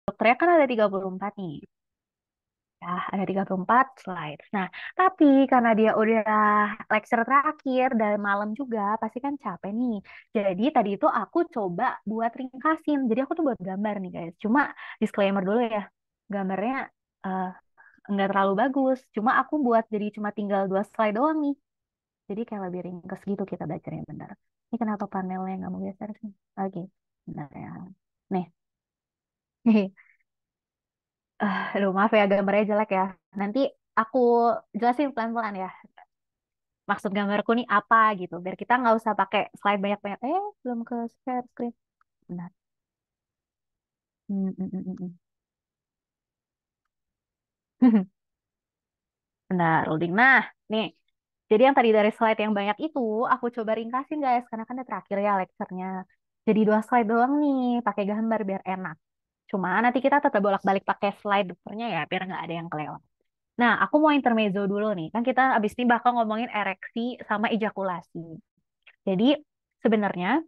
dokternya kan ada 34 nih. Ya, ada 34 slide. Nah, tapi karena dia udah lecture terakhir dan malam juga, pasti kan capek nih. Jadi tadi itu aku coba buat ringkasin. Jadi aku tuh buat gambar nih guys. Cuma disclaimer dulu ya, gambarnya eh, nggak terlalu bagus. Cuma aku buat jadi cuma tinggal 2 slide doang nih. Jadi kayak lebih ringkas gitu kita bacanya bentar. Ini kenapa panelnya nggak mau geser sih? Oke, bentar ya. Nih, aduh maaf ya gambarnya jelek ya. Nanti aku jelasin pelan-pelan ya. Maksud gambarku nih apa gitu. Biar kita nggak usah pakai slide banyak-banyak. Belum ke share screen. Benar. Hmm, hmm, hmm, hmm, hmm. Benar, loading. Nah, nih. Jadi yang tadi dari slide yang banyak itu, aku coba ringkasin guys. Karena kan udah terakhir ya lecture-nya. Jadi 2 slide doang nih, pakai gambar biar enak. Cuma nanti kita tetap bolak-balik pakai slide dokternya ya, biar nggak ada yang kelewat. Nah, aku mau intermezzo dulu nih. Kan kita abis ini bakal ngomongin ereksi sama ejakulasi. Jadi sebenarnya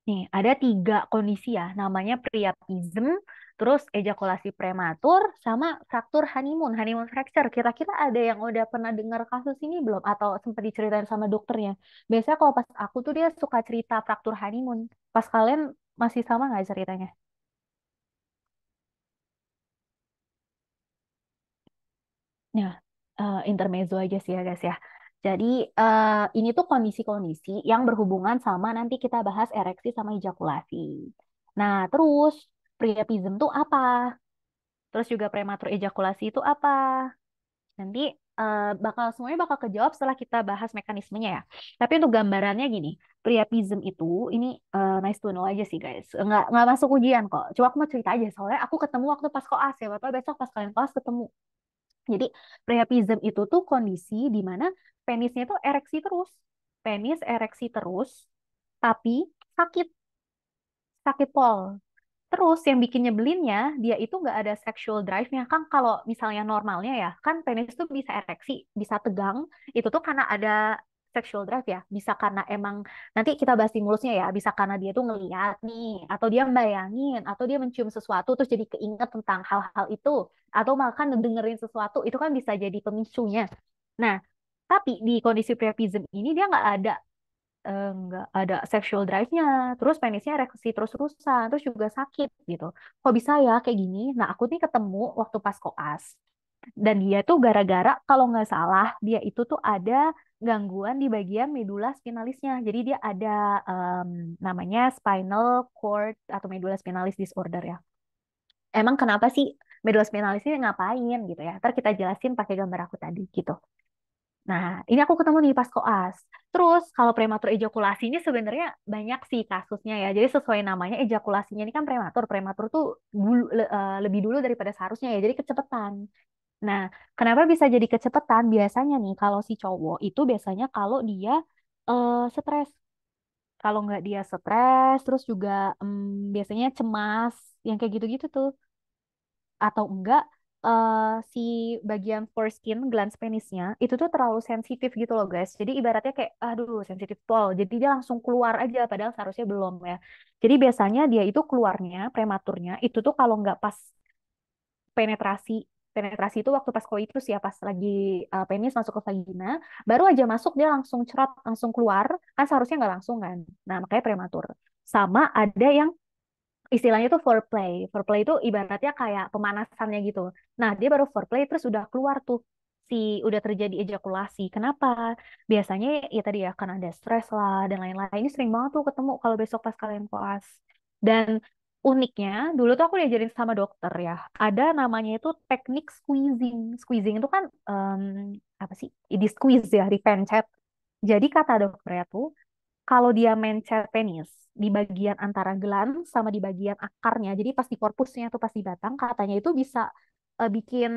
nih ada 3 kondisi ya, namanya priapism, terus ejakulasi prematur, sama fraktur honeymoon, honeymoon fracture. Kira-kira ada yang udah pernah dengar kasus ini belum? Atau sempat diceritain sama dokternya? Biasanya kalau pas aku tuh dia suka cerita fraktur honeymoon. Pas kalian masih sama nggak ceritanya? Nah, intermezzo aja sih ya guys ya. Jadi ini tuh kondisi-kondisi yang berhubungan sama nanti kita bahas ereksi sama ejakulasi. Nah, terus priapism tuh apa? Terus juga prematur ejakulasi itu apa? Nanti semuanya bakal kejawab setelah kita bahas mekanismenya ya. Tapi untuk gambarannya gini, priapism itu ini nice to know aja sih guys. Nggak masuk ujian kok. Coba aku mau cerita aja soalnya aku ketemu waktu pas koas ya. Atau besok pas kalian koas ketemu. Jadi priapism itu tuh kondisi di mana penisnya tuh ereksi terus. Penis ereksi terus, tapi sakit, sakit pol. Terus yang bikin nyebelinnya, dia itu nggak ada sexual drive-nya. Kan kalau misalnya normalnya ya, kan penis tuh bisa ereksi, bisa tegang. Itu tuh karena ada sexual drive ya. Bisa karena emang, nanti kita bahas stimulusnya ya, bisa karena dia tuh ngeliat nih, atau dia membayangin, atau dia mencium sesuatu, terus jadi keinget tentang hal-hal itu. Atau malah dengerin sesuatu, itu kan bisa jadi pemicunya. Nah, tapi di kondisi priapism ini dia nggak ada sexual drive-nya, terus penisnya ereksi terus-terusan, terus juga sakit gitu. Kok bisa ya kayak gini? Nah, aku nih ketemu waktu pas koas. Dan dia tuh gara-gara kalau nggak salah, dia itu tuh ada gangguan di bagian medula spinalisnya. Jadi dia ada em, namanya spinal cord atau medula spinalis disorder ya. Emang kenapa sih medula spinalis ini ngapain gitu ya? Ntar kita jelasin pakai gambar aku tadi gitu. Nah, ini aku ketemu nih pas koas. Terus kalau prematur ejakulasi ini sebenarnya banyak sih kasusnya ya. Jadi sesuai namanya ejakulasinya ini kan prematur. Prematur tuh lebih dulu daripada seharusnya ya. Jadi kecepatan. Nah, kenapa bisa jadi kecepatan? Biasanya nih kalau si cowok itu biasanya kalau dia stres. Kalau nggak dia stres, terus juga biasanya cemas, yang kayak gitu-gitu tuh atau enggak si bagian foreskin glans penisnya itu tuh terlalu sensitif gitu loh guys. Jadi ibaratnya kayak aduh sensitif pol. Jadi dia langsung keluar aja padahal seharusnya belum ya. Jadi biasanya dia itu keluarnya prematurnya itu tuh kalau nggak pas penetrasi penetrasi itu waktu pas koitus ya pas lagi penis masuk ke vagina baru aja masuk dia langsung cerot langsung keluar kan seharusnya nggak langsung kan. Nah, makanya prematur. Sama ada yang istilahnya tuh foreplay. Foreplay itu ibaratnya kayak pemanasannya gitu. Nah, dia baru foreplay terus udah keluar tuh udah terjadi ejakulasi. Kenapa? Biasanya ya tadi ya karena ada stres lah dan lain-lain. Ini sering banget tuh ketemu kalau besok pas kalian koas. Dan uniknya, dulu tuh aku diajarin sama dokter ya. Ada namanya itu teknik squeezing. Squeezing itu kan apa sih? Di squeeze ya, dipencet. Jadi kata dokternya tuh kalau dia mencet penis di bagian antara glans sama di bagian akarnya, jadi pas di korpusnya tuh pas di batang, katanya itu bisa bikin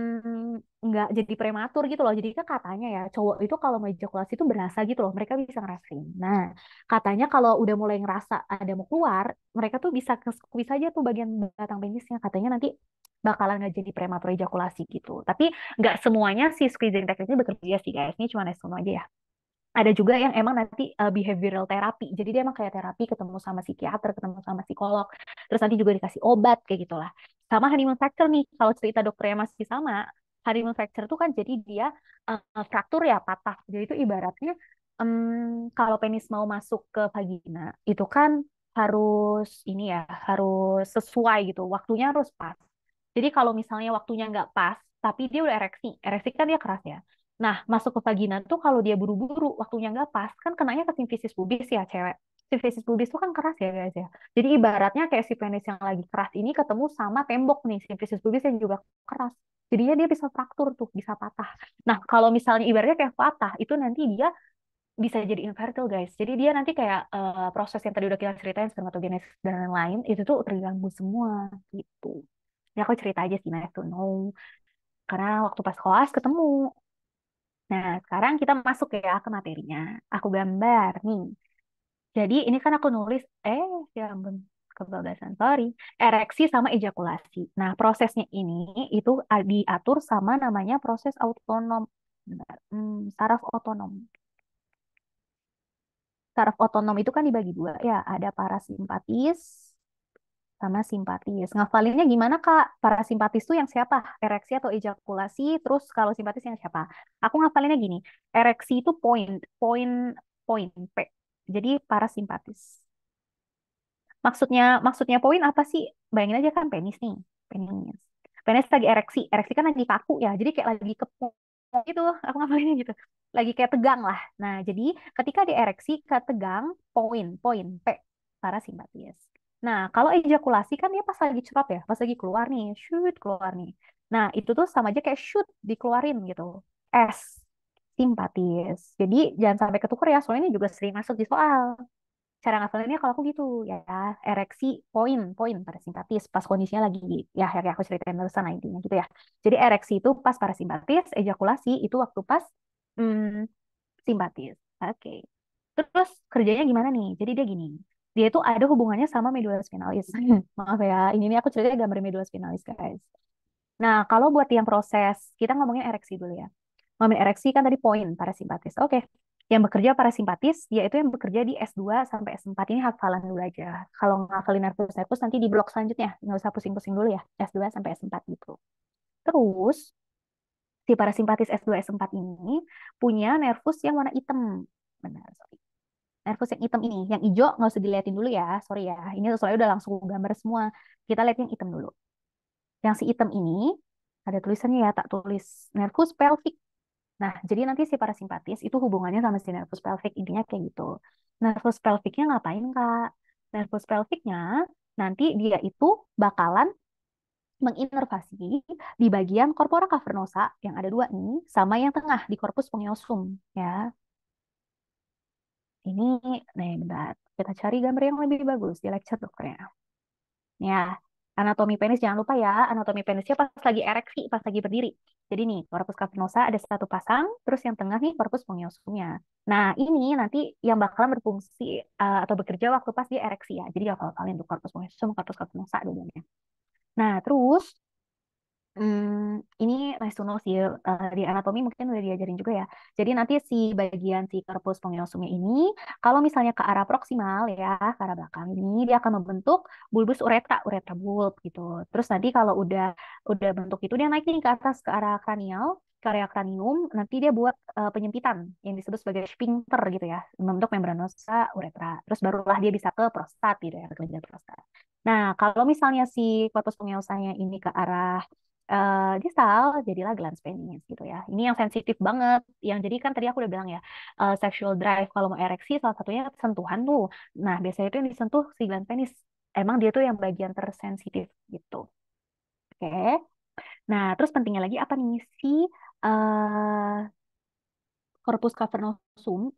nggak jadi prematur gitu loh. Jadi kan katanya ya cowok itu kalau mau ejakulasi itu berasa gitu loh, mereka bisa ngerasain. Nah, katanya kalau udah mulai ngerasa ada mau keluar, mereka tuh bisa ke squeeze aja tuh bagian batang penisnya. Katanya nanti bakalan nggak jadi prematur ejakulasi gitu. Tapi nggak semuanya si squeezing tekniknya bekerja sih guys. Ini cuma estimasi aja ya. Ada juga yang emang nanti behavioral therapy. Jadi dia emang kayak terapi ketemu sama psikiater, ketemu sama psikolog. Terus nanti juga dikasih obat kayak gitulah. Sama honeymoon fracture nih, kalau cerita dokternya masih sama, honeymoon fracture tuh kan jadi dia fraktur ya, patah. Jadi itu ibaratnya kalau penis mau masuk ke vagina, itu kan harus ini ya, harus sesuai gitu, waktunya harus pas. Jadi kalau misalnya waktunya nggak pas, tapi dia udah ereksi, ereksi kan dia keras ya. Nah, masuk ke vagina tuh kalau dia buru-buru, waktunya nggak pas, kan kenanya ke simfisis pubis ya, cewek. Simfisis pubis tuh kan keras ya guys ya. Jadi ibaratnya kayak si penis yang lagi keras ini ketemu sama tembok nih, simfisis pubis yang juga keras. Jadinya dia bisa fraktur tuh, bisa patah. Nah, kalau misalnya ibaratnya kayak patah, itu nanti dia bisa jadi infertile guys. Jadi dia nanti kayak proses yang tadi udah kita ceritain, spermatogenesis dan lain-lain, itu tuh terganggu semua gitu. Ya aku cerita aja sih, nice to know. Karena waktu pas kelas ketemu. Nah, sekarang kita masuk ya ke materinya. Aku gambar nih. Jadi ini kan aku nulis, ya ampun, kebablasan, sorry. Ereksi sama ejakulasi. Nah, prosesnya ini itu diatur sama namanya proses autonom. Bentar, saraf otonom. Saraf otonom itu kan dibagi dua ya, ada parasimpatis sama simpatis. Ngafalinnya gimana Kak? Parasimpatis tuh yang siapa? Ereksi atau ejakulasi? Terus kalau simpatis yang siapa? Aku ngafalinnya gini, ereksi itu poin, poin P. Jadi parasimpatis. Maksudnya maksudnya poin apa sih? Bayangin aja kan penis nih, penis. Penis lagi ereksi, ereksi kan lagi kaku ya. Jadi kayak lagi kepung gitu, aku ngapainnya gitu. Lagi kayak tegang lah. Nah, jadi ketika diereksi ke tegang, poin, poin P parasimpatis. Nah, kalau ejakulasi kan dia pas lagi cerot ya, pas lagi keluar nih, shoot keluar nih. Nah, itu tuh sama aja kayak shoot dikeluarin gitu. S simpatis. Jadi jangan sampai ketuker ya, soalnya ini juga sering masuk di soal. Cara ngafalinnya kalau aku gitu ya, ereksi poin parasimpatis pas kondisinya lagi ya kayak aku ceritain barusan nah, intinya gitu ya. Jadi ereksi itu pas parasimpatis, ejakulasi itu waktu pas hmm, simpatis. Oke. Terus kerjanya gimana nih? Jadi dia gini. Dia itu ada hubungannya sama medulla spinalis. Maaf ya, ini nih aku ceritanya gambar medulla spinalis guys. Nah, kalau buat yang proses, kita ngomongin ereksi dulu ya. Ngomongin ereksi kan tadi poin parasimpatis. Oke. Yang bekerja parasimpatis, dia itu yang bekerja di S2 sampai S4 ini hafalan dulu aja. Kalau ngafalin nervus-nervus nanti di blok selanjutnya. Nggak usah pusing-pusing dulu ya. S2 sampai S4 gitu. Terus, si parasimpatis S2 S4 ini punya nervus yang warna hitam. Benar, sorry. Nervus yang hitam ini. Yang hijau nggak usah diliatin dulu ya. Sorry ya. Ini soalnya udah langsung gambar semua. Kita lihat yang hitam dulu. Yang si hitam ini ada tulisannya ya, tak tulis nervus pelvic. Nah, jadi nanti si parasimpatis itu hubungannya sama si nervus pelvic, intinya kayak gitu. Nervus pelvicnya ngapain, Kak? Nervus pelvicnya nanti dia itu bakalan menginervasi di bagian corpora cavernosa yang ada dua nih, sama yang tengah di corpus spongiosum ya. Ini, nih bentar, kita cari gambar yang lebih bagus di lecture dokternya. Ya, anatomi penis jangan lupa ya, anatomi penisnya pas lagi ereksi, pas lagi berdiri. Jadi nih, corpus cavernosa ada satu pasang, terus yang tengah nih corpus spongiosumnya. Nah, ini nanti yang bakalan berfungsi atau bekerja waktu pas dia ereksi ya. Jadi hafal-hafalin tuh corpus spongiosum, corpus cavernosa dulunya. Nah, terus ini nice to know sih di anatomi mungkin udah diajarin juga ya. Jadi nanti si bagian si corpus spongiosumnya ini kalau misalnya ke arah proksimal ya, ke arah belakang ini dia akan membentuk bulbus uretra, uretra bulb gitu. Terus nanti kalau udah bentuk itu dia naik nih ke atas ke arah kranial, ke area kranium, nanti dia buat penyempitan yang disebut sebagai sphincter gitu ya, membentuk membranosa uretra. Terus barulah dia bisa ke prostat gitu ya, ke kelenjar prostat. Nah, kalau misalnya si corpus spongiosanya ini ke arah distal jadilah glans penis gitu ya. Ini yang sensitif banget. Yang jadi kan tadi aku udah bilang ya, sexual drive kalau mau ereksi salah satunya sentuhan tuh. Nah, biasanya itu yang disentuh si glans penis. Emang dia tuh yang bagian tersensitif gitu. Oke. Nah, terus pentingnya lagi apa nih si eh corpus cavernosum,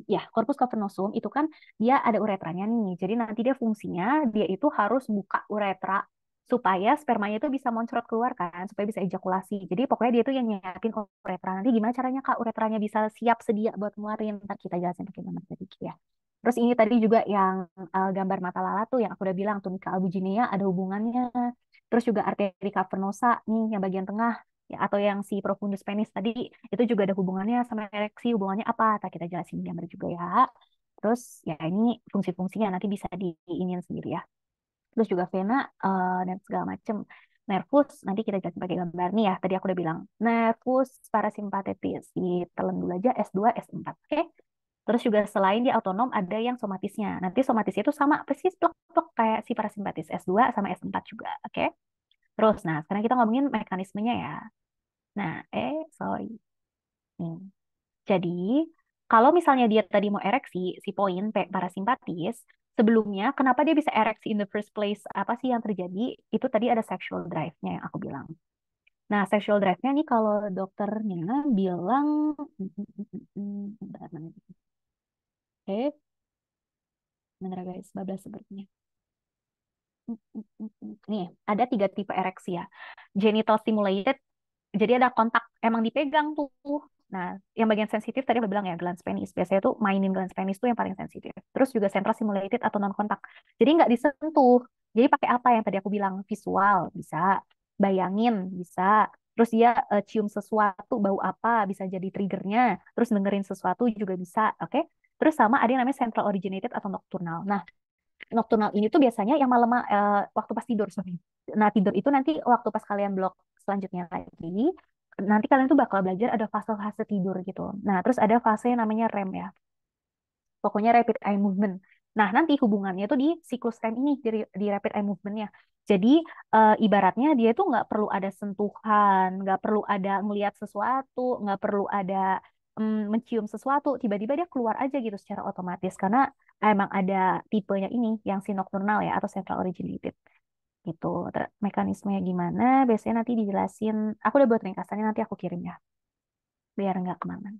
ya corpus cavernosum itu kan dia ada uretranya nih. Jadi nanti dia fungsinya dia itu harus buka uretra supaya spermanya itu bisa moncrot keluar kan, supaya bisa ejakulasi. Jadi pokoknya dia itu yang nyiapin uretra. Nanti gimana caranya Kak uretranya bisa siap sedia buat ngeluarin? Ntar kita jelasin pakai gambar tadi ya. Terus ini tadi juga yang gambar mata lalat tuh yang aku udah bilang tunika albuginea ada hubungannya. Terus juga arteri cavernosa nih yang bagian tengah ya, atau yang si profundus penis tadi itu juga ada hubungannya sama ereksi, hubungannya apa? Tak kita jelasin gambar juga ya. Terus ya ini fungsi-fungsinya nanti bisa diinin sendiri ya. terus juga vena dan segala macem. Nervus, nanti kita jelasin pakai gambar nih ya. Tadi aku udah bilang, nervus parasimpatetis. Ditelan dulu aja S2, S4. Oke? Terus juga selain dia otonom, ada yang somatisnya. Nanti somatis itu sama persis plek-plek kayak si parasimpatis S2 sama S4 juga. Oke? Terus, nah sekarang kita ngomongin mekanismenya ya. Nah, sorry. Nih. Jadi, kalau misalnya dia tadi mau ereksi, si poin parasimpatis, sebelumnya kenapa dia bisa ereksi in the first place? Apa sih yang terjadi? Itu tadi ada sexual drive-nya yang aku bilang. Nah, sexual drive-nya nih kalau dokternya bilang, bentar, mana nih? Oke, bentar guys, bablas sepertinya. Nih, ada 3 tipe ereksi ya. Genital stimulated, jadi ada kontak, emang dipegang tuh. Nah, yang bagian sensitif tadi aku bilang ya, glans penis. Biasanya tuh mainin glans penis tuh yang paling sensitif. Terus juga central stimulated atau non kontak. Jadi nggak disentuh. Jadi pakai apa yang tadi aku bilang? Visual, bisa. Bayangin, bisa. Terus dia cium sesuatu, bau apa, bisa jadi triggernya. Terus dengerin sesuatu juga bisa, oke? Terus sama ada yang namanya central originated atau nocturnal. Nah, nocturnal ini tuh biasanya yang malam waktu pas tidur, sorry. Nah, tidur itu nanti waktu pas kalian blok selanjutnya lagi, nanti kalian tuh bakal belajar ada fase-fase tidur gitu. Nah, terus ada fase yang namanya REM ya. Pokoknya rapid eye movement. Nah, nanti hubungannya tuh di siklus REM ini, di rapid eye movementnya. Jadi, ibaratnya dia tuh nggak perlu ada sentuhan, nggak perlu ada ngelihat sesuatu, nggak perlu ada mencium sesuatu, tiba-tiba dia keluar aja gitu secara otomatis karena emang ada tipenya ini yang si nocturnal ya atau central originated gitu. Mekanismenya gimana? Biasanya nanti dijelasin. Aku udah buat ringkasannya, nanti aku kirim ya biar nggak kemana.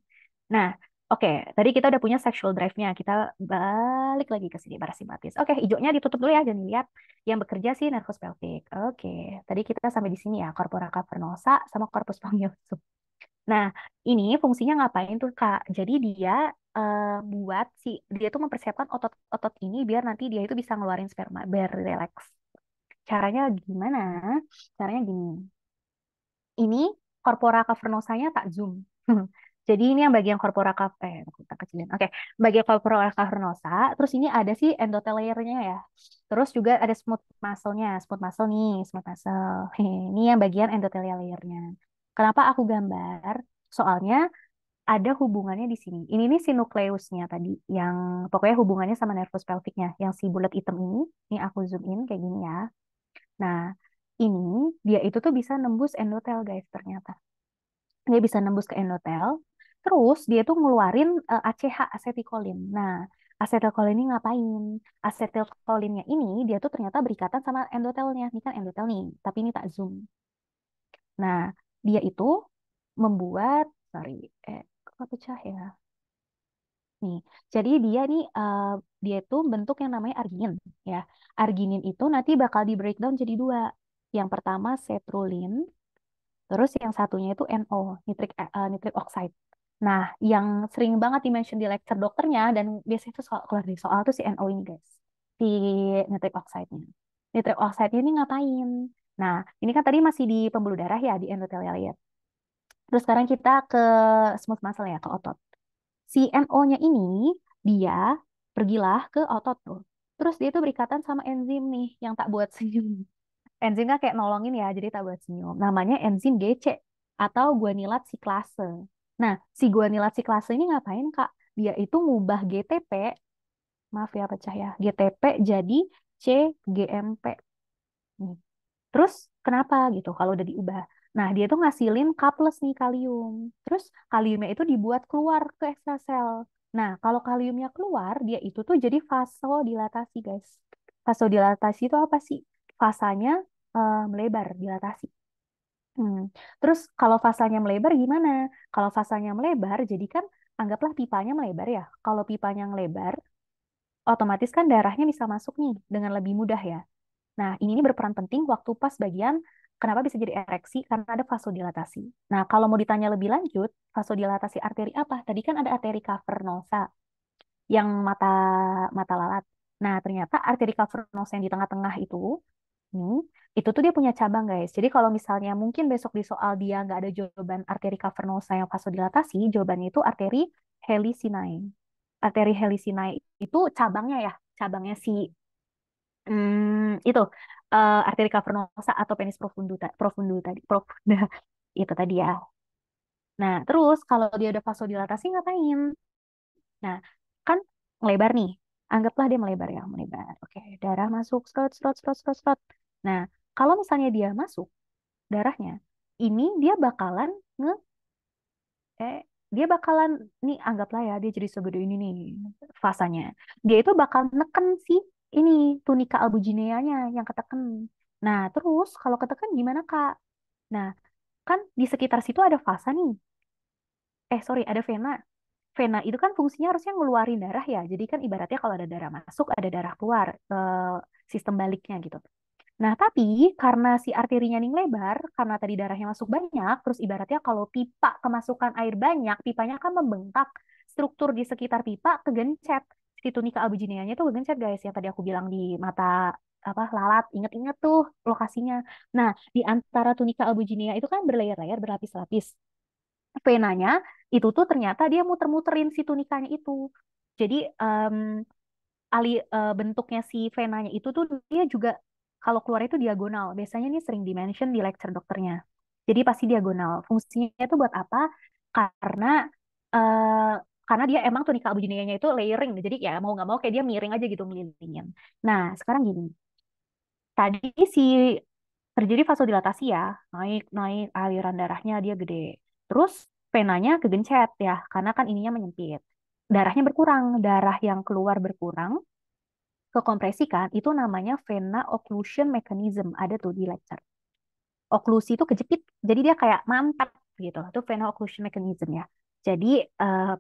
Nah, oke, tadi kita udah punya sexual drive-nya. Kita balik lagi ke sini parasimpatis. Oke, hijaunya ditutup dulu ya, jangan dilihat. Yang bekerja sih nervus pelvic. Oke, tadi kita sampai di sini ya, corpora cavernosa sama corpus spongiosum. Nah, ini fungsinya ngapain tuh, Kak? Jadi dia buat dia tuh mempersiapkan otot-otot ini biar nanti dia itu bisa ngeluarin sperma biar relax. Caranya gimana? Caranya gini. Ini corpora cavernosanya tak zoom. Jadi ini yang bagian corpora aku tak kecilin. Oke, bagian corpora cavernosa. Terus ini ada sih endothel layer-nya ya. Terus juga ada smooth muscle-nya. Smooth muscle nih, smooth muscle. Ini yang bagian endothelial layer-nya. Kenapa aku gambar? Soalnya ada hubungannya di sini. Ini nih si nukleusnya tadi, yang pokoknya hubungannya sama nervus pelviknya. Yang si bulat hitam ini aku zoom in kayak gini ya. Nah, ini dia itu tuh bisa nembus endotel guys ternyata. Dia bisa nembus ke endotel. Terus dia tuh ngeluarin ACH, acetylcholine. Nah, acetylcholine ini ngapain? Acetylcholine-nya ini dia tuh ternyata berikatan sama endotelnya. Ini kan endotel nih, tapi ini tak zoom. Nah, dia itu membuat, sorry, kok pecah ya? Nih, jadi dia nih dia itu bentuk yang namanya arginin ya. Arginin itu nanti bakal di breakdown jadi 2. Yang pertama sertrulin, terus yang satunya itu NO, nitric oxide. Nah, yang sering banget di-mention di lecture dokternya dan biasanya itu soal keluar dari soal tuh si NO ini guys. Si nitric oxide-nya. Nitric oxide ini ngapain? Nah, ini kan tadi masih di pembuluh darah ya, di endothelial layer. Terus sekarang kita ke smooth muscle ya, ke otot. Si NO-nya ini dia pergilah ke otot tuh. Terus dia tuh berikatan sama enzim nih yang tak buat senyum. Enzimnya kayak nolongin ya, jadi tak buat senyum. Namanya enzim GC atau guanilat siklase. Nah, si guanilat siklase ini ngapain, Kak? Dia itu ngubah GTP, maaf ya pecah ya, GTP jadi CGMP. Nih. Terus kenapa gitu kalau udah diubah? Nah, dia tuh ngasilin K plus nih kalium. Terus kaliumnya itu dibuat keluar ke ekstrasel. Nah, kalau kaliumnya keluar, dia itu tuh jadi vasodilatasi, guys. Vasodilatasi itu apa sih? Fasanya melebar, dilatasi. Hmm. Terus kalau fasanya melebar gimana? Kalau fasanya melebar, jadi kan anggaplah pipanya melebar ya. Kalau pipanya melebar, otomatis kan darahnya bisa masuk nih dengan lebih mudah ya. Nah, ini nih berperan penting waktu pas bagian kenapa bisa jadi ereksi karena ada vasodilatasi. Nah, kalau mau ditanya lebih lanjut, vasodilatasi arteri apa? Tadi kan ada arteri cavernosa yang mata mata lalat. Nah, ternyata arteri cavernosa yang di tengah-tengah hmm, itu tuh dia punya cabang guys. Jadi kalau misalnya mungkin besok di soal dia nggak ada jawaban arteri cavernosa yang vasodilatasi, jawabannya itu arteri helicinae. Arteri helicinae itu cabangnya ya, cabangnya si Itu arteri cavernosa atau penis profundo tadi, profunda itu tadi ya. Nah, terus kalau dia udah vasodilatasi ngapain? Nah, kan melebar nih. Anggaplah dia melebar ya, melebar. Oke, darah masuk, strot, strot, strot, strot, strot. Nah, kalau misalnya dia masuk darahnya, ini dia bakalan nge, eh, dia bakalan nih anggaplah ya dia jadi segede ini nih fasanya. Dia itu bakal neken sih ini tunika albugineanya yang keteken. Nah, terus kalau keteken gimana Kak? Nah, kan di sekitar situ ada fasa nih. Sorry, ada vena. Vena itu kan fungsinya harusnya ngeluarin darah ya. Jadi kan ibaratnya kalau ada darah masuk, ada darah keluar ke sistem baliknya gitu. Nah, tapi karena si arterinya nih lebar, karena tadi darahnya masuk banyak, terus ibaratnya kalau pipa kemasukan air banyak, pipanya kan membengkak. Struktur di sekitar pipa kegencet. Si tunika albugineanya itu kegencet guys, yang tadi aku bilang di mata apa lalat. Ingat-ingat tuh lokasinya. Nah, di antara tunika albuginea itu kan berlayar-layar, berlapis-lapis. Venanya itu tuh ternyata dia muter-muterin si tunikanya itu. Jadi bentuknya si venanya itu tuh dia juga kalau keluar itu diagonal. Biasanya ini sering dimention di lecture dokternya. Jadi pasti diagonal. Fungsinya itu buat apa? Karena eh, karena dia emang tunika albugineanya itu layering. Jadi ya mau nggak mau kayak dia miring aja gitu ngelilingin. Nah, sekarang gini. Tadi si terjadi vasodilatasi ya, naik naik aliran darahnya dia gede. Terus venanya kegencet ya, karena kan ininya menyempit. Darahnya berkurang, darah yang keluar berkurang, kekompresikan itu namanya vena occlusion mechanism. Ada tuh di lecture. Oklusi itu kejepit, jadi dia kayak mampet gitu. Itu vena occlusion mechanism ya. Jadi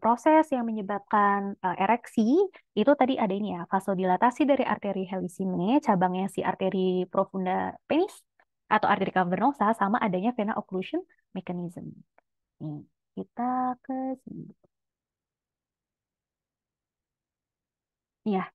proses yang menyebabkan ereksi itu tadi ada ini ya, vasodilatasi dari arteri helicinae, cabangnya si arteri profunda penis atau arteri cavernosa sama adanya vena occlusion mechanism. Nih, kita ke sini. Ya,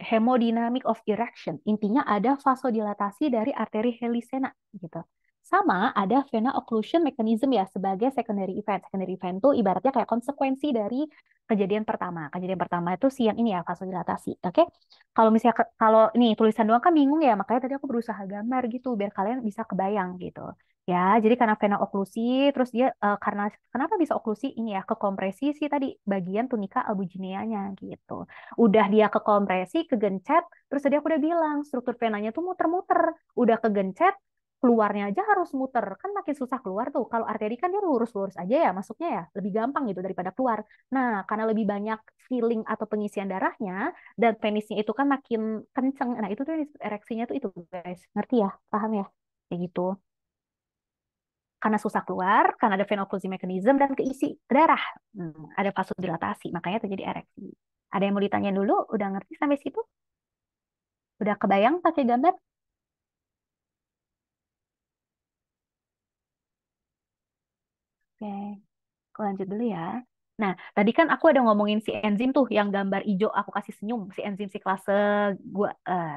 hemodynamic of erection. Intinya ada vasodilatasi dari arteri helicena gitu. Sama ada vena occlusion mechanism ya sebagai secondary event. Secondary event itu ibaratnya kayak konsekuensi dari kejadian pertama. Kejadian pertama itu si yang ini ya vasodilatasi. Oke. Kalau misalnya kalau ini tulisan doang kan bingung ya, makanya tadi aku berusaha gambar gitu biar kalian bisa kebayang gitu. Ya, jadi karena vena oklusi, terus dia karena kenapa bisa oklusi ini ya kekompresi sih tadi bagian tunika albugineanya gitu. Udah dia kekompresi, kegencet, terus tadi aku udah bilang struktur venanya tuh muter-muter. Udah kegencet, keluarnya aja harus muter. Kan makin susah keluar tuh. Kalau arteri kan dia lurus-lurus aja ya masuknya ya. Lebih gampang gitu daripada keluar. Nah, karena lebih banyak filling atau pengisian darahnya, dan penisnya itu kan makin kenceng. Nah, itu tuh ereksinya tuh itu guys. Ngerti ya? Paham ya? Kayak gitu. Karena susah keluar, karena ada venoocclusive mechanism dan keisi darah. Ada vasodilatasi, makanya terjadi ereksi. Ada yang mau ditanya dulu? Udah ngerti sampai situ? Udah kebayang pakai gambar? Oke, aku lanjut dulu ya. Nah, tadi kan aku ada ngomongin si enzim tuh yang gambar hijau aku kasih senyum, si enzim si klase gua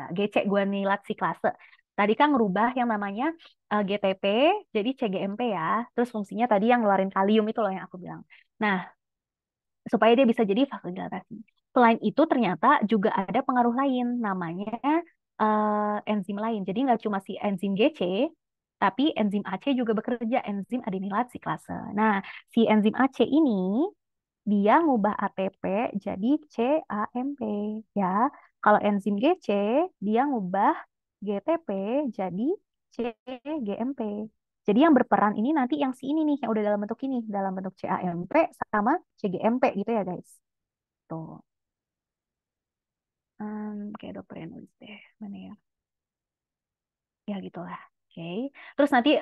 GC gua nilat si klase. Tadi kan ngerubah yang namanya GTP jadi CGMP ya. Terus fungsinya tadi yang ngeluarin kalium itu loh yang aku bilang. Nah, supaya dia bisa jadi vasodilatasi. Selain itu ternyata juga ada pengaruh lain namanya enzim lain. Jadi nggak cuma si enzim GC, tapi enzim AC juga bekerja, enzim adenilat siklase. Nah, si enzim AC ini dia ngubah ATP jadi CAMP ya. Kalau enzim GC dia ngubah GTP jadi CGMP. Jadi yang berperan ini nanti yang si ini nih yang udah dalam bentuk ini, dalam bentuk CAMP sama CGMP gitu ya guys. Tuh. Kayak dokter yang nulis deh. Mana ya? Ya gitulah. Oke. Terus nanti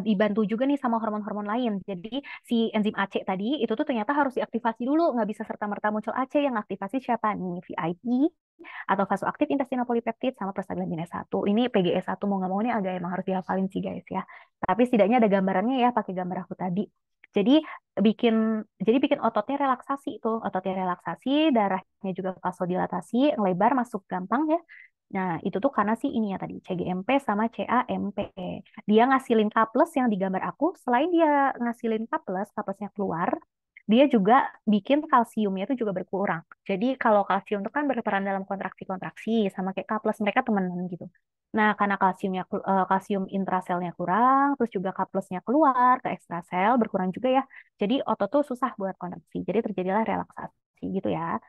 dibantu juga nih sama hormon-hormon lain. Jadi si enzim AC tadi itu tuh ternyata harus diaktifasi dulu. Nggak bisa serta-merta muncul AC yang aktifasi siapa nih? VIP atau vasoaktif intestinal polypeptide sama prostaglandin S1. Ini PGE1 mau nggak mau nih agak emang harus dihafalin sih guys ya. Tapi setidaknya ada gambarannya ya pakai gambar aku tadi. Jadi bikin bikin ototnya relaksasi tuh, ototnya relaksasi, darahnya juga vasodilatasi, lebar masuk gampang ya. Nah, itu tuh karena sih ini ya tadi CGMP sama CAMP. Dia ngasilin K+ yang digambar aku, selain dia ngasilin K+, K+-nya keluar, dia juga bikin kalsiumnya itu juga berkurang. Jadi kalau kalsium itu kan berperan dalam kontraksi-kontraksi sama kayak K plus mereka temenan gitu. Nah, karena kalsium intraselnya kurang, terus juga K plusnya keluar ke ekstrasel berkurang juga ya. Jadi otot tuh susah buat kontraksi. Jadi terjadilah relaksasi gitu ya.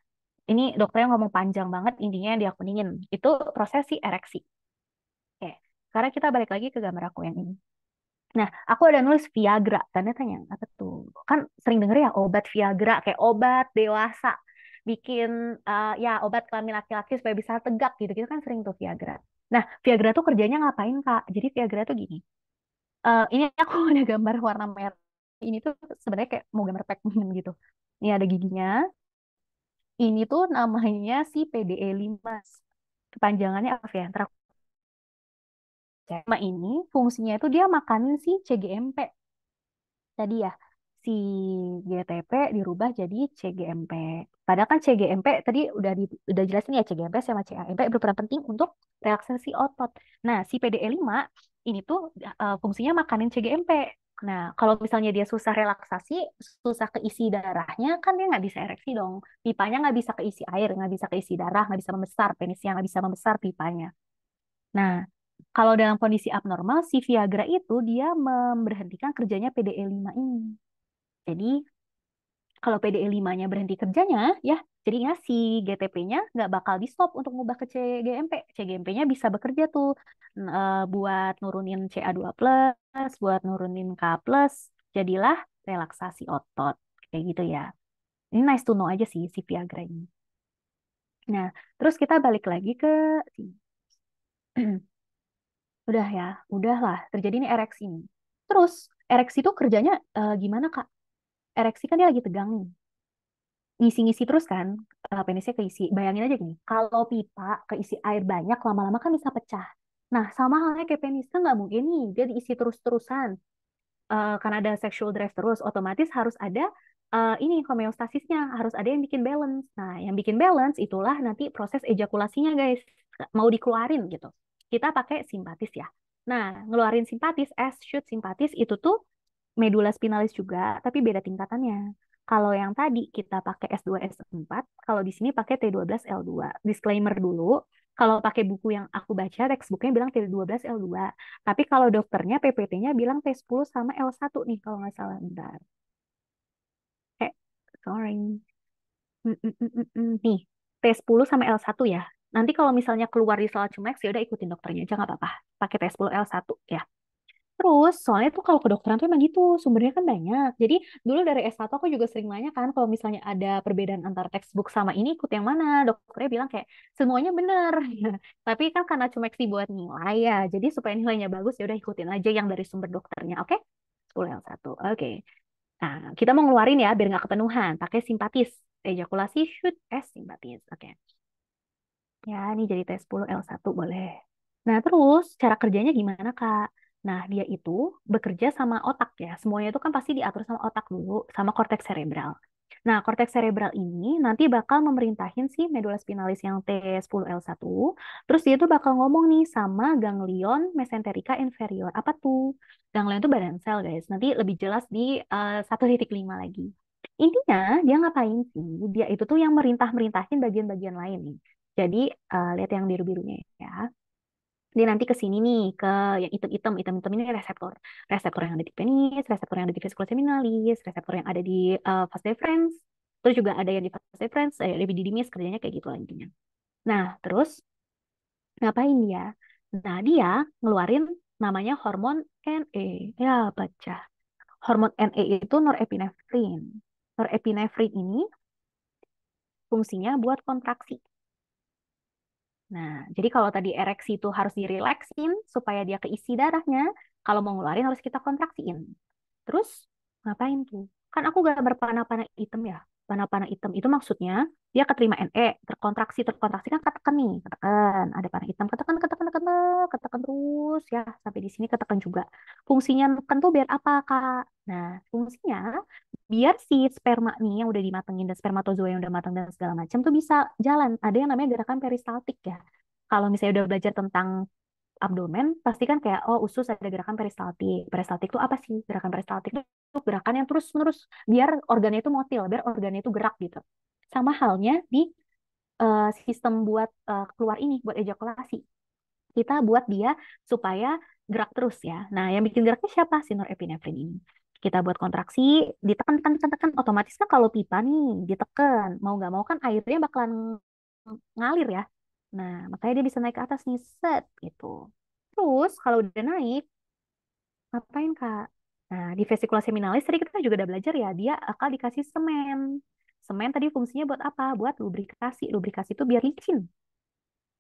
Ini dokternya ngomong panjang banget, intinya yang diakuningin. Itu proses si ereksi. Oke, sekarang kita balik lagi ke gambar aku yang ini. Nah, aku ada nulis Viagra. Tanda tanya, apa tuh? Kan sering denger ya obat Viagra, kayak obat dewasa. Bikin, ya obat kelamin laki-laki supaya bisa tegak gitu. Gitu kan sering tuh Viagra. Nah, Viagra tuh kerjanya ngapain, Kak? Jadi Viagra tuh gini. Ini aku ada gambar warna merah. Ini tuh sebenarnya kayak mau gambar Pac-Man gitu. Ini ada giginya. Ini tuh namanya si PDE5. Kepanjangannya apa ya? Ntar aku cek. Sama ini fungsinya itu dia makanin si CGMP tadi ya. Si GTP dirubah jadi CGMP. Padahal kan CGMP tadi udah jelasin ya CGMP sama CAMP berperan penting untuk relaksasi otot. Nah, si PDE5 ini tuh fungsinya makanin CGMP. Nah, kalau misalnya dia susah relaksasi, susah keisi darahnya, kan dia nggak bisa ereksi dong. Pipanya nggak bisa keisi air, nggak bisa keisi darah, nggak bisa membesar, penisnya nggak bisa membesar pipanya. Nah, kalau dalam kondisi abnormal, si Viagra itu dia memberhentikan kerjanya PDE5 ini. Jadi, kalau PDE5-nya berhenti kerjanya, ya, jadinya si GTP-nya nggak bakal di-stop untuk ngubah ke CGMP. CGMP-nya bisa bekerja tuh buat nurunin CA2+, buat nurunin K+, jadilah relaksasi otot. Kayak gitu ya. Ini nice to know aja sih si Viagra ini. Nah, terus kita balik lagi ke udah ya, udahlah terjadi nih ereksi ini. Terus ereksi itu kerjanya gimana Kak? Ereksi kan dia lagi tegang nih, ngisi-ngisi terus kan, penisnya keisi. Bayangin aja gini, kalau pipa keisi air banyak lama-lama kan bisa pecah. Nah sama halnya kayak penis kan nggak mungkin nih dia diisi terus-terusan. Karena ada sexual drive terus, otomatis harus ada ini homeostasisnya, harus ada yang bikin balance. Nah yang bikin balance itulah nanti proses ejakulasinya guys, mau dikeluarin gitu. Kita pakai simpatis ya. Nah, ngeluarin simpatis, shoot simpatis itu tuh medula spinalis juga, tapi beda tingkatannya. Kalau yang tadi kita pakai S2, S4, kalau di sini pakai T12L2. Disclaimer dulu, kalau pakai buku yang aku baca, textbooknya bilang T12L2. Tapi kalau dokternya, PPT-nya bilang T10 sama L1 nih, kalau nggak salah. Bentar. Sorry. Nih, T10 sama L1 ya. Nanti kalau misalnya keluar di salah Cumex, ya udah ikutin dokternya aja nggak apa-apa. Pakai T10 L1 ya. Terus, soalnya tuh kalau kedokteran tuh emang gitu, sumbernya kan banyak. Jadi, dulu dari S1 aku juga sering nanya kan, kalau misalnya ada perbedaan antara textbook sama ini, ikut yang mana? Dokternya bilang kayak, semuanya bener. Tapi kan karena cuma buat nilai ya, jadi supaya nilainya bagus, ya udah ikutin aja yang dari sumber dokternya, oke? 10 yang satu, oke. Nah, kita mau ngeluarin ya, biar nggak kepenuhan, pakai simpatis. Ejakulasi, shoot, simpatis, oke. Ya, ini jadi T10 L1 boleh. Nah, terus cara kerjanya gimana, Kak? Nah, dia itu bekerja sama otak ya. Semuanya itu kan pasti diatur sama otak dulu, sama korteks cerebral. Nah, korteks cerebral ini nanti bakal memerintahin si medula spinalis yang T10L1. Terus dia tuh bakal ngomong nih sama ganglion mesenterica inferior. Apa tuh? Ganglion itu badan sel, guys. Nanti lebih jelas di 1.5 lagi. Intinya, dia ngapain sih? Dia itu tuh yang merintah-merintahin bagian-bagian lain nih. Jadi, lihat yang biru-birunya ya. Dia nanti ke sini nih, ke yang hitam-hitam. Hitam-hitam ini reseptor. Reseptor yang ada di penis, reseptor yang ada di vesicula seminalis, reseptor yang ada di vas deferens. Terus juga ada yang di vas deferens, epididymis, kerjanya kayak gitu lah intinya. Nah, terus ngapain dia? Nah, dia ngeluarin namanya hormon NE. Ya, baca. Hormon NE itu norepinefrin. Norepinefrin ini fungsinya buat kontraksi. Nah, jadi kalau tadi ereksi itu harus dirileksin supaya dia keisi darahnya, kalau mau ngeluarin harus kita kontraksiin. Terus ngapain tuh? Kan aku gambar panah-panah hitam ya. Panah-panah hitam itu maksudnya dia keterima NE, terkontraksi, terkontraksi kan ketekan nih, ketekan. Ada panah hitam, ketekan, ketekan, ketekan, ketekan terus ya. Sampai di sini ketekan juga. Fungsinya neken tuh biar apa, Kak? Nah, fungsinya biar si sperma nih yang udah dimatengin dan spermatozoa yang udah matang dan segala macam tuh bisa jalan. Ada yang namanya gerakan peristaltik ya. Kalau misalnya udah belajar tentang abdomen, pasti kan kayak, oh usus ada gerakan peristaltik. Peristaltik itu apa sih? Gerakan peristaltik itu gerakan yang terus-menerus biar organnya itu motil, biar organnya itu gerak gitu. Sama halnya di sistem buat keluar ini, buat ejakulasi. Kita buat dia supaya gerak terus ya. Nah, yang bikin geraknya siapa? Si norepinefrin ini. Kita buat kontraksi, ditekan, tekan, tekan, tekan. Otomatis kan kalau pipa nih ditekan, mau nggak mau kan airnya bakalan ngalir ya. Nah, makanya dia bisa naik ke atas nih, set gitu. Terus kalau udah naik, ngapain Kak? Nah, di vesicula seminalis tadi kita juga udah belajar ya, dia akan dikasih semen. Semen tadi fungsinya buat apa? Buat lubrikasi. Lubrikasi itu biar licin.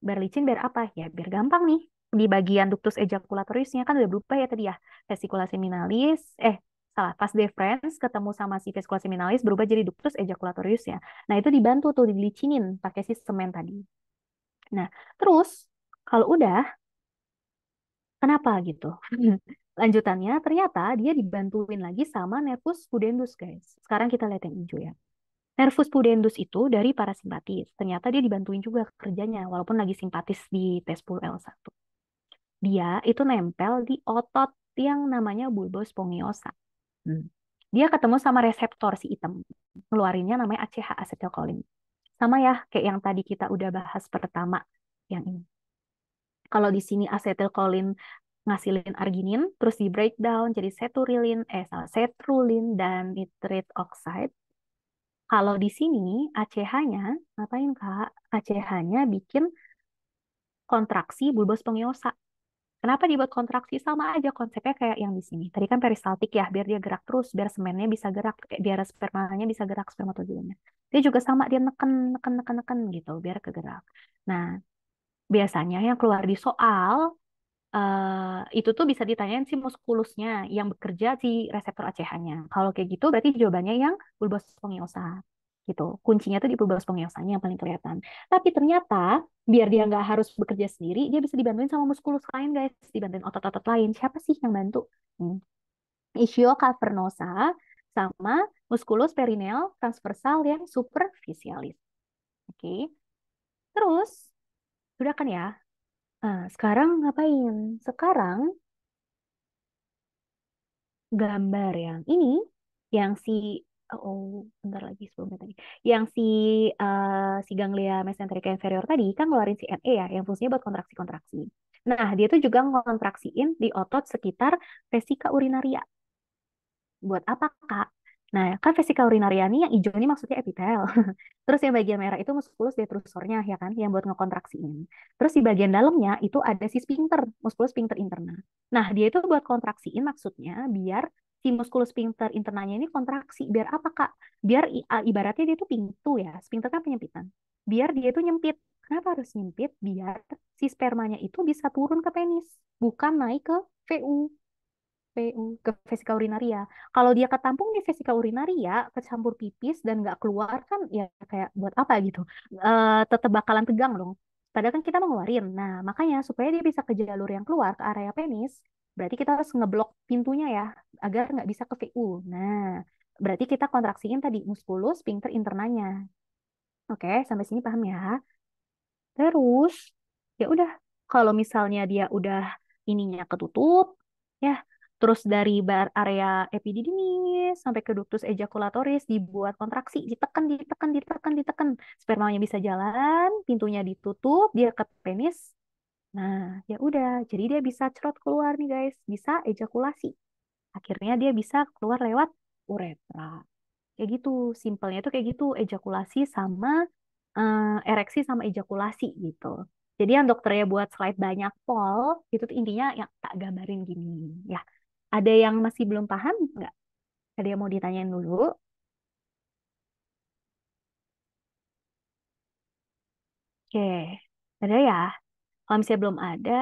Biar licin, biar apa? Ya, biar gampang nih. Di bagian ductus ejaculatoriusnya kan udah berubah ya tadi ya. Vesicula seminalis, salah, pas deferens ketemu sama si vesicula seminalis berubah jadi ductus ejaculatorius ya. Nah, itu dibantu tuh dilicinin pakai si semen tadi. Nah, terus kalau udah, kenapa gitu? Lanjutannya, ternyata dia dibantuin lagi sama nervus pudendus, guys. Sekarang kita lihat yang hijau ya. Nervus pudendus itu dari parasimpatis. Ternyata dia dibantuin juga kerjanya, walaupun lagi simpatis di T10L1. Dia itu nempel di otot yang namanya bulbus spongiosum. Hmm. Dia ketemu sama reseptor si item. Ngeluarinnya namanya ACH, acetylcholine. Sama ya, kayak yang tadi kita udah bahas pertama, yang ini. Kalau di sini acetylcholine ngasilin arginin, terus di breakdown jadi cetrulin dan nitrate oxide. Kalau di sini ACH-nya, ngapain Kak? ACH-nya bikin kontraksi bulbus spongiosum. Kenapa dibuat kontraksi? Sama aja konsepnya kayak yang di sini. Tadi kan peristaltik ya, biar dia gerak terus, biar semennya bisa gerak, biar spermanya bisa gerak, spermatozoonnya. Dia juga sama, dia neken, neken, neken, neken gitu, biar kegerak. Nah, biasanya yang keluar di soal, itu tuh bisa ditanyain si muskulusnya yang bekerja si reseptor ACH-nya. Kalau kayak gitu berarti jawabannya yang bulbus spongiosum gitu. Kuncinya tuh di bulbus spongiosumnya yang paling kelihatan. Tapi ternyata biar dia nggak harus bekerja sendiri, dia bisa dibantuin sama muskulus lain guys, dibantuin otot-otot lain. Siapa sih yang bantu? Hmm. Ischio cavernosa sama musculus perineal transversal yang superficialis. Oke. Terus sudah kan ya? Nah, sekarang ngapain? Sekarang gambar yang ini, yang si oh bentar lagi sebelumnya tadi, yang si ganglia mesenterica inferior tadi kan ngeluarin si NE ya, yang fungsinya buat kontraksi-kontraksi. Nah, dia tuh juga ngontraksiin di otot sekitar vesika urinaria. Buat apa, Kak? Nah, kan vesika urinaria ini yang hijau ini maksudnya epitel. Terus yang bagian merah itu musculus detrussornya ya kan, yang buat ngekontraksiin. Terus di bagian dalamnya itu ada si sphincter, musculus sphincter interna. Nah, dia itu buat kontraksiin maksudnya biar si musculus sphincter internanya ini kontraksi. Biar apa, Kak? Biar ibaratnya dia itu pintu ya, sphincter kan penyempitan. Biar dia itu nyempit. Kenapa harus nyempit? Biar si spermanya itu bisa turun ke penis, bukan naik ke VU. Ke vesika urinaria. Kalau dia ketampung di vesika urinaria, kecampur pipis dan nggak keluar kan ya kayak buat apa gitu. Tetap bakalan tegang dong. Padahal kan kita mau ngeluarin. Nah, makanya supaya dia bisa ke jalur yang keluar ke area penis, berarti kita harus ngeblok pintunya ya, agar nggak bisa ke VU. Nah, berarti kita kontraksiin tadi musculus sphincter internanya. Oke, sampai sini paham ya? Terus, ya udah, kalau misalnya dia udah ininya ketutup, ya, terus dari area epididymis sampai ke ductus ejaculatoris dibuat kontraksi, ditekan, ditekan, ditekan, ditekan, spermanya bisa jalan, pintunya ditutup, dia ke penis. Nah, ya udah, jadi dia bisa cerot keluar nih guys, bisa ejakulasi. Akhirnya dia bisa keluar lewat uretra. Kayak gitu, simpelnya tuh kayak gitu, ejakulasi sama ereksi sama ejakulasi gitu. Jadi yang dokternya buat slide banyak pol, itu tuh intinya yang tak gambarin gini ya. Ada yang masih belum paham nggak? Ada yang mau ditanyain dulu? Oke, ada ya. Kalau misalnya belum ada,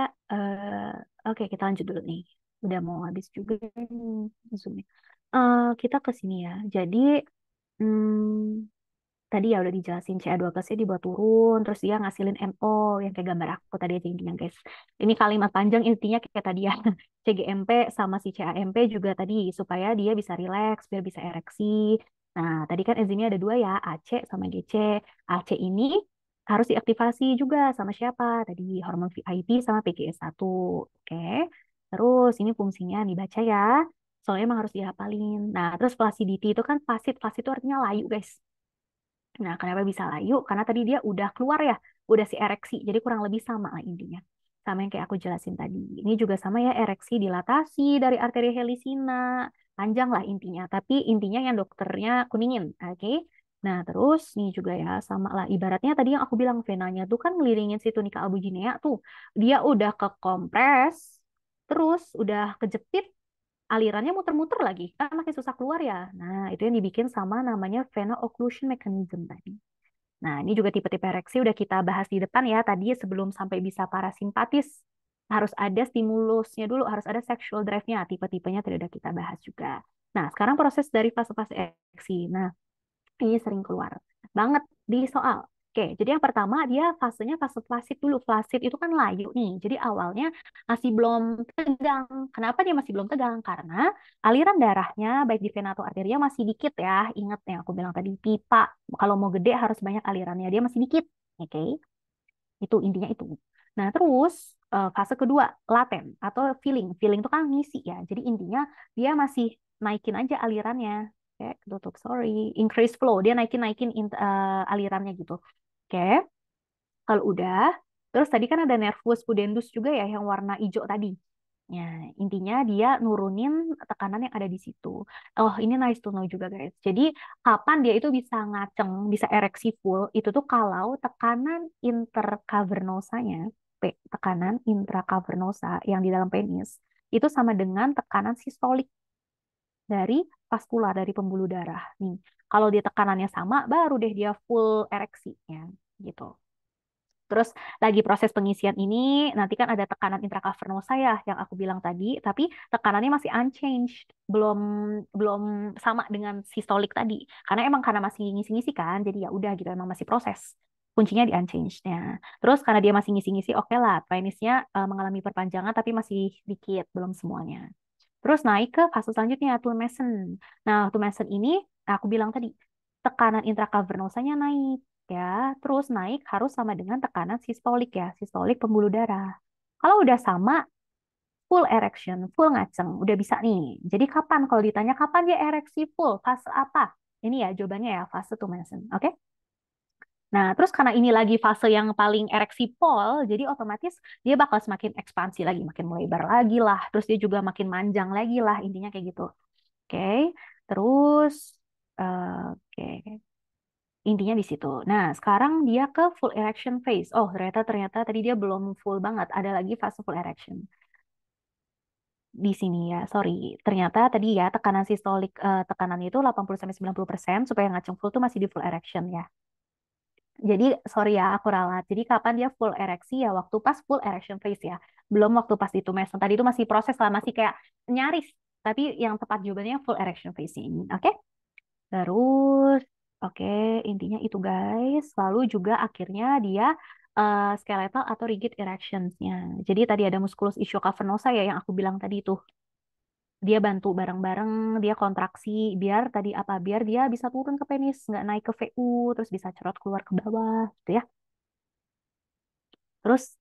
oke kita lanjut dulu nih. Udah mau habis juga nih Zoom-nya. Kita ke sini ya. Jadi, hmm, tadi ya udah dijelasin CA2+-nya dibuat turun, terus dia ngasilin NO yang kayak gambar aku tadi aja intinya guys. Ini kalimat panjang intinya kayak tadi ya. CGMP sama si CAMP juga tadi supaya dia bisa rileks, biar bisa ereksi. Nah, tadi kan enzimnya ada dua ya, AC sama GC. AC ini harus diaktifasi juga sama siapa? Tadi hormon VIP sama PGS1. Oke. Terus ini fungsinya dibaca ya. Soalnya emang harus dihafalin. Nah, terus flaccidity itu kan flaccid. Flaccid itu artinya layu, guys. Nah, kenapa bisa layu? Karena tadi dia udah keluar ya, udah si ereksi. Jadi kurang lebih sama lah intinya. Sama yang kayak aku jelasin tadi. Ini juga sama ya, ereksi dilatasi dari arteri helisina. Panjang lah intinya. Tapi intinya yang dokternya kuningin. Oke. Nah, terus nih juga ya, sama lah. Ibaratnya tadi yang aku bilang venanya tuh kan ngelilingin si tunika albuginea tuh. Dia udah kekompres, terus udah kejepit, alirannya muter-muter lagi kan makin susah keluar ya. Nah, itu yang dibikin sama namanya vena occlusion mechanism tadi. Nah, ini juga tipe-tipe ereksi udah kita bahas di depan ya. Tadi sebelum sampai bisa parasimpatis harus ada stimulusnya dulu, harus ada sexual drive-nya. Tipe-tipenya tadi udah kita bahas juga. Nah, sekarang proses dari fase-fase ereksi. Nah, ini sering keluar banget di soal. Oke, jadi yang pertama dia fasenya fase flasid dulu. Flasid itu kan layu nih. Jadi awalnya masih belum tegang. Kenapa dia masih belum tegang? Karena aliran darahnya baik di vena atau arteria masih dikit ya. Ingat yang aku bilang tadi pipa. Kalau mau gede harus banyak alirannya. Dia masih dikit. Oke, itu intinya itu. Nah, terus fase kedua laten atau filling. Filling itu kan ngisi ya. Jadi intinya dia masih naikin aja alirannya. Oke, tutup, sorry. Increase flow. Dia naikin-naikin alirannya gitu. Oke, kalau udah, terus tadi kan ada nervus pudendus juga ya yang warna hijau tadi. Ya, intinya dia nurunin tekanan yang ada di situ. Oh, ini nice to know juga, guys. Jadi, kapan dia itu bisa ngaceng, bisa ereksi full, itu tuh kalau tekanan intercavernosanya, tekanan intracavernosa yang di dalam penis, itu sama dengan tekanan sistolik dari vaskular, dari pembuluh darah. Nih, kalau dia tekanannya sama, baru deh dia full ereksi, ya, gitu. Terus lagi proses pengisian ini, nanti kan ada tekanan intracavernosa ya yang aku bilang tadi, tapi tekanannya masih unchanged, belum belum sama dengan sistolik tadi. Karena masih ngisi-ngisi kan, jadi ya udah gitu emang masih proses. Kuncinya di unchanged-nya. Terus karena dia masih ngisi-ngisi, oke lah, penisnya mengalami perpanjangan tapi masih dikit, belum semuanya. Terus naik ke fase selanjutnya, tumescent. Nah, tumescent ini aku bilang tadi, tekanan intracavernosanya naik ya, terus naik harus sama dengan tekanan sistolik ya, sistolik pembuluh darah. Kalau udah sama, full erection, full ngaceng, udah bisa nih. Jadi kapan kalau ditanya kapan dia ereksi full, fase apa? Ini ya jawabannya ya, fase tumescent. Oke? Nah, terus karena ini lagi fase yang paling ereksi pol, jadi otomatis dia bakal semakin ekspansi lagi, makin melebar lagi lah. Terus dia juga makin manjang lagi lah, intinya kayak gitu. Oke, terus oke, intinya di situ. Nah, sekarang dia ke full erection phase. Oh, ternyata ternyata tadi dia belum full banget. Ada lagi fase full erection di sini ya. Sorry, ternyata tadi ya tekanan sistolik tekanannya itu 80-90% supaya ngacung full tuh masih di full erection ya. Jadi sorry ya aku ralat. Jadi kapan dia full ereksi ya waktu pas full erection phase ya. Belum waktu pas itu meson. Tadi itu masih proses lah, masih kayak nyaris. Tapi yang tepat jawabannya full erection phase ini. Oke? Terus, oke, intinya itu guys. Lalu juga akhirnya dia skeletal atau rigid erections-nya. Jadi tadi ada musculus ischocavernosa ya yang aku bilang tadi tuh. Dia bantu bareng-bareng, dia kontraksi biar tadi apa? Biar dia bisa turun ke penis, nggak naik ke VU, terus bisa cerot keluar ke bawah, gitu ya. Terus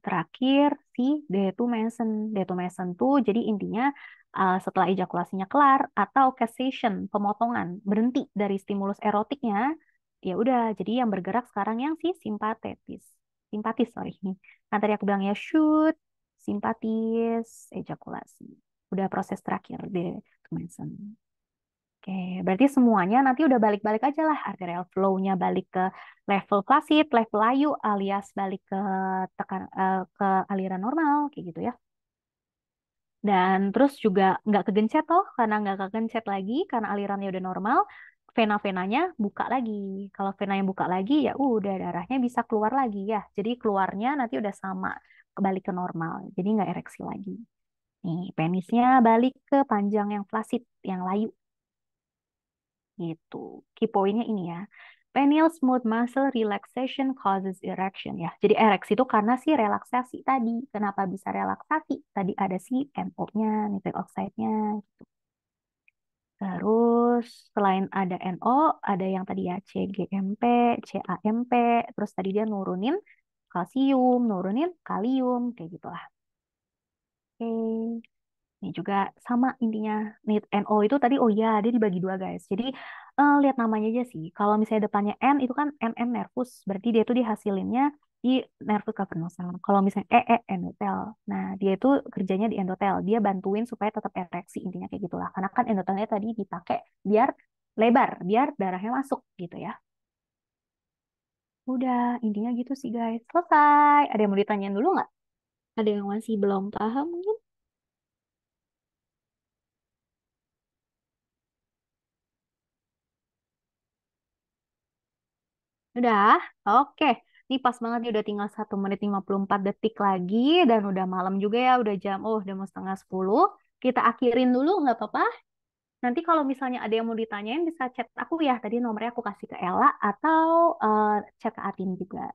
terakhir si detumescent. Detumescent tuh jadi intinya setelah ejakulasinya kelar atau cessation, pemotongan, berhenti dari stimulus erotiknya, ya udah jadi yang bergerak sekarang yang si simpatetis. Simpatis, sorry. Kan tadi aku bilang ya shoot, simpatis, ejakulasi. Udah proses terakhir detumescent. Oke, berarti semuanya nanti udah balik-balik aja lah. Arterial flow-nya balik ke level flasid, level layu, alias balik ke ke aliran normal, kayak gitu ya. Dan terus juga nggak kegencet toh, karena nggak kegencet lagi, karena alirannya udah normal, vena-venanya buka lagi. Kalau vena yang buka lagi, ya udah darahnya bisa keluar lagi ya. Jadi keluarnya nanti udah sama, kembali ke normal. Jadi nggak ereksi lagi. Nih, penisnya balik ke panjang yang flasid, yang layu. Gitu. Key pointnya ini ya. Penial smooth muscle relaxation causes erection ya. Jadi ereksi itu karena si relaksasi tadi. Kenapa bisa relaksasi? Tadi ada si NO-nya, nitric oxide-nya. Terus selain ada NO, ada yang tadi ya CGMP, CAMP, terus tadi dia nurunin kalsium, nurunin kalium, kayak gitulah. Oke. Ini juga sama intinya. Need NO itu tadi, oh ya, dia dibagi dua guys. Jadi lihat namanya aja sih. Kalau misalnya depannya N itu kan NN nervus, berarti dia itu dihasilinnya di nervus cavernosal. Kalau misalnya endotel. Nah, dia itu kerjanya di endotel. Dia bantuin supaya tetap ereksi intinya kayak gitulah. Karena kan endotelnya tadi dipakai biar lebar, biar darahnya masuk gitu ya. Udah, intinya gitu sih guys. Selesai. Ada yang mau ditanyain dulu nggak? Ada yang masih belum paham mungkin? Udah, oke. Ini pas banget nih udah tinggal 1 menit 54 detik lagi dan udah malam juga ya, udah jam, oh udah mau setengah 10. Kita akhirin dulu nggak apa-apa. Nanti kalau misalnya ada yang mau ditanyain bisa chat aku ya. Tadi nomornya aku kasih ke Ella atau chat ke Atin juga.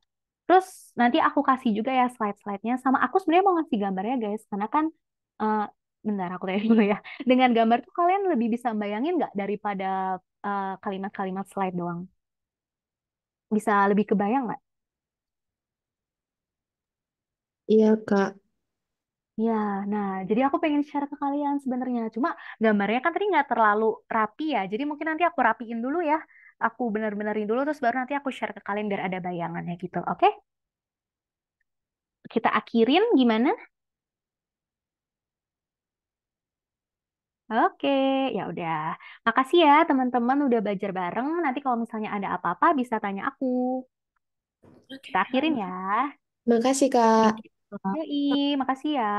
Terus nanti aku kasih juga ya slide-slide-nya. Sama aku sebenarnya mau ngasih gambarnya guys, karena kan eh bentar aku tanya dulu ya. Dengan gambar tuh kalian lebih bisa bayangin nggak daripada kalimat-kalimat slide doang? Bisa lebih kebayang nggak? Iya, Kak. Ya, nah, jadi aku pengen share ke kalian sebenarnya. Cuma gambarnya kan tadi nggak terlalu rapi ya. Jadi mungkin nanti aku rapiin dulu ya. Aku bener-benerin dulu, terus baru nanti aku share ke kalian biar ada bayangannya gitu. Oke? Kita akhirin gimana? Oke, ya udah. Makasih ya teman-teman udah belajar bareng. Nanti kalau misalnya ada apa-apa bisa tanya aku. Oke, Kita Kak. akhirin ya. Makasih, Kak. Yoi, makasih ya.